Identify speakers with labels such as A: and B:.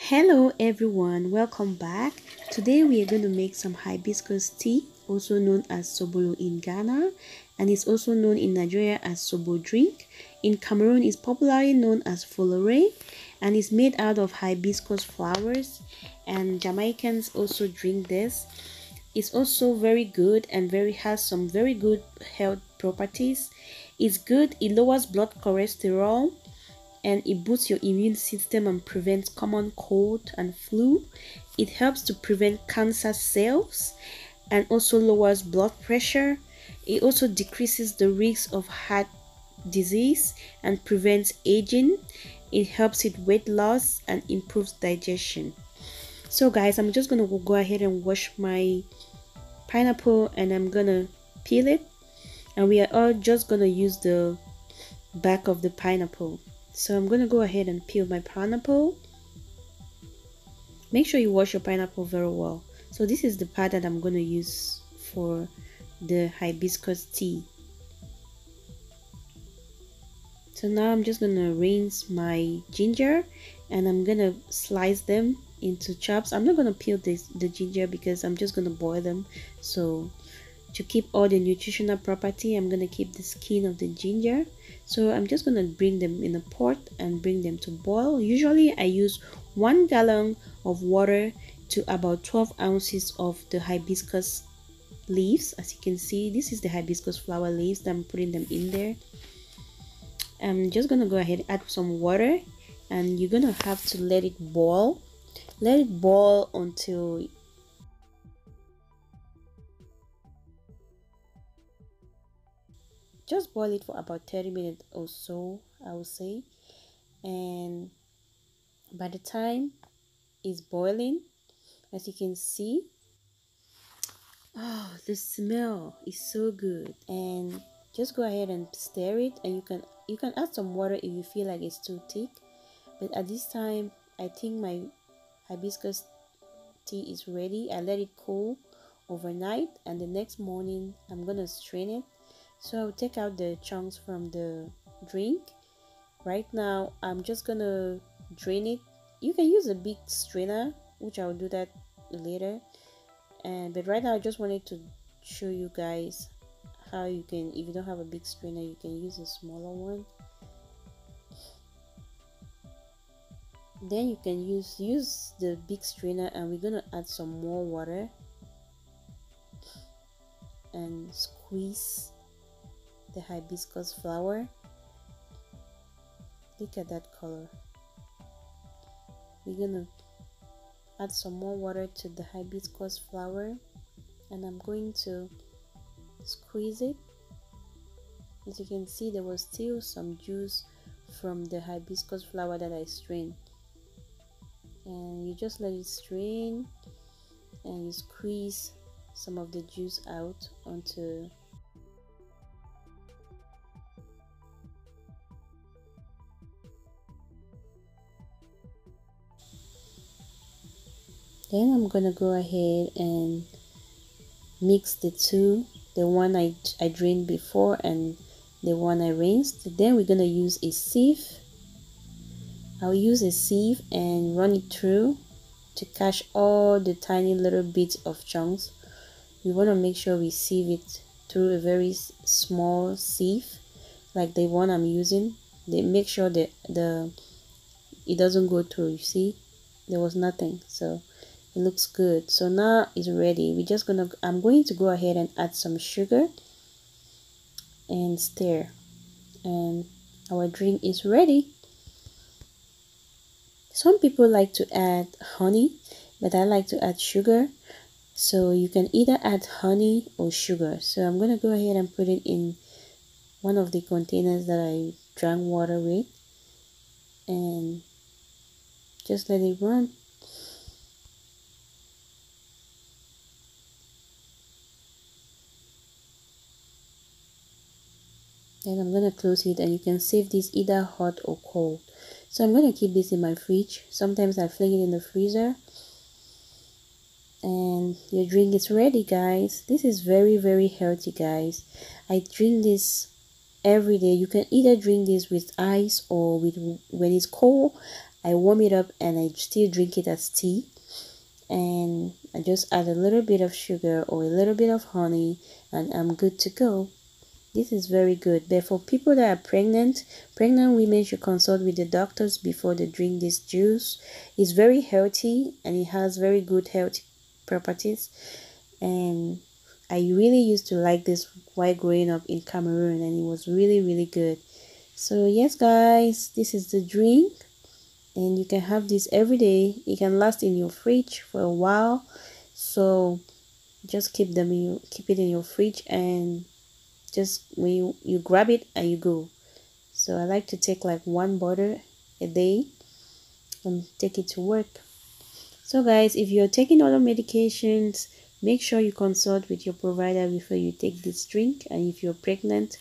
A: Hello everyone, welcome back. Today we are going to make some hibiscus tea, also known as sobolo in Ghana, and it's also known in Nigeria as sobo drink. In Cameroon it's popularly known as folere, and it's made out of hibiscus flowers, and Jamaicans also drink this. It's also very good and has some very good health properties. It's good, it lowers blood cholesterol, and it boosts your immune system and prevents common cold and flu. It helps to prevent cancer cells and also lowers blood pressure. It also decreases the risk of heart disease and prevents aging. It helps with weight loss and improves digestion. So guys, I'm just gonna go ahead and wash my pineapple, and I'm gonna peel it, and we are all just gonna use the back of the pineapple. So I'm going to go ahead and peel my pineapple. Make sure you wash your pineapple very well. So this is the part that I'm going to use for the hibiscus tea. So now I'm just going to rinse my ginger, and I'm going to slice them into chops. I'm not going to peel the ginger because I'm just going to boil them. So to keep all the nutritional property, I'm going to keep the skin of the ginger. So I'm just going to bring them in a pot and bring them to boil. Usually I use 1 gallon of water to about 12 ounces of the hibiscus leaves. As you can see, this is the hibiscus flower leaves that I'm putting them in there. I'm just going to go ahead and add some water, and you're going to have to let it boil. Let it boil until just boil it for about 30 minutes or so, I would say. And by the time it's boiling, as you can see, oh, the smell is so good. And just go ahead and stir it, and you can add some water if you feel like it's too thick. But at this time, I think my hibiscus tea is ready. I let it cool overnight, and the next morning I'm gonna strain it. So I'll take out the chunks from the drink. Right now I'm just gonna drain it. You can use a big strainer, which I'll do that later, but right now I just wanted to show you guys how you can, if you don't have a big strainer, you can use a smaller one. Then you can use the big strainer, and we're gonna add some more water and squeeze the hibiscus flower. Look at that color. We're gonna add some more water to the hibiscus flower, and I'm going to squeeze it. As you can see, there was still some juice from the hibiscus flower that I strained, and you just let it strain, and you squeeze some of the juice out onto. Then I'm gonna go ahead and mix the two, the one I drained before and the one I rinsed. Then we're gonna use a sieve. I'll use a sieve and run it through to catch all the tiny little bits of chunks. We want to make sure we sieve it through a very small sieve, like the one I'm using. They make sure that it doesn't go through. You see, there was nothing, so it looks good. So now it's ready. I'm going to go ahead and add some sugar and stir, and our drink is ready. Some people like to add honey, but I like to add sugar. So you can either add honey or sugar. So I'm going to go ahead and put it in one of the containers that I drank water with, and just let it run. Then I'm going to close it, and you can save this either hot or cold. So I'm going to keep this in my fridge. Sometimes I fling it in the freezer, and your drink is ready, guys. This is very healthy, guys. I drink this every day. You can either drink this with ice or with when it's cold. I warm it up and I still drink it as tea. And I just add a little bit of sugar or a little bit of honey and I'm good to go. This is very good. But for people that are pregnant women should consult with the doctors before they drink this juice. It's very healthy and it has very good health properties. And I really used to like this while growing up in Cameroon, and it was really good. So yes guys, this is the drink, and you can have this every day. It can last in your fridge for a while, so just keep it in your fridge, and just when you grab it and you go. So I like to take like 1 bottle a day and take it to work. So guys, if you're taking other medications, make sure you consult with your provider before you take this drink. And if you're pregnant,